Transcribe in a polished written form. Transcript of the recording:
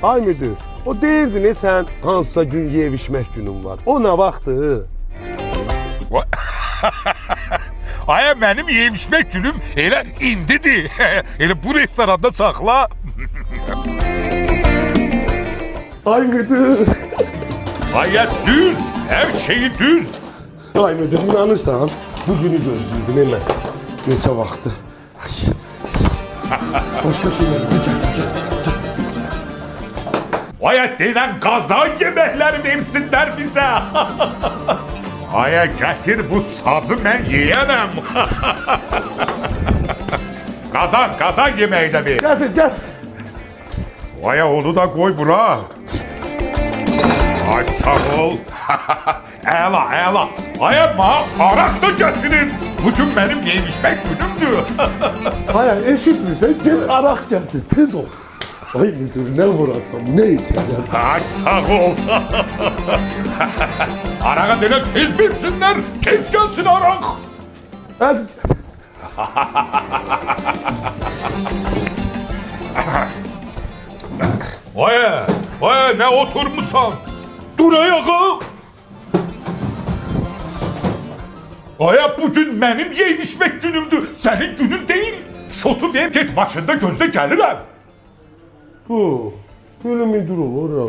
Ay müdür, o deyirdi ne sen hansısa gün yeyib-içmək günün var. O nə vaxtı? Aya mənim yeyib-içmək günüm elə indidir. Elə bu restoranda saxla. Ay müdür. Aya düz, hər şeyi düz. Ay müdür, inanırsan bu günü gözlüyordum hemen. Neçə vaxtı. Başka şeyler, gel. Aya deyilən qazan yeməkləri versinlər bizə. Aya gətir bu sazı mən yeyənəm. Qazan yeməyi də ver. Gel. Aya onu da koy bura. Ay sağ ol. Əla. Aya araq da getirin. Bugün benim yeyib-içmək günümdür. Hayır, eşitmirsən, gel arak getir, tez ol. Ay müdür, ne vuracağım, ne içeceğim? Ay sağ ol. Arağa dene tez versinler. Tez gelsin arak. Hadi gel. Aya ne oturmuşsan? Dur ayağa. Aya bugün benim yeyib-içmək günümdür. Senin günün değil. Şotu ver get maşında gözle gelirəm. Bu, böyle müdür olur ha.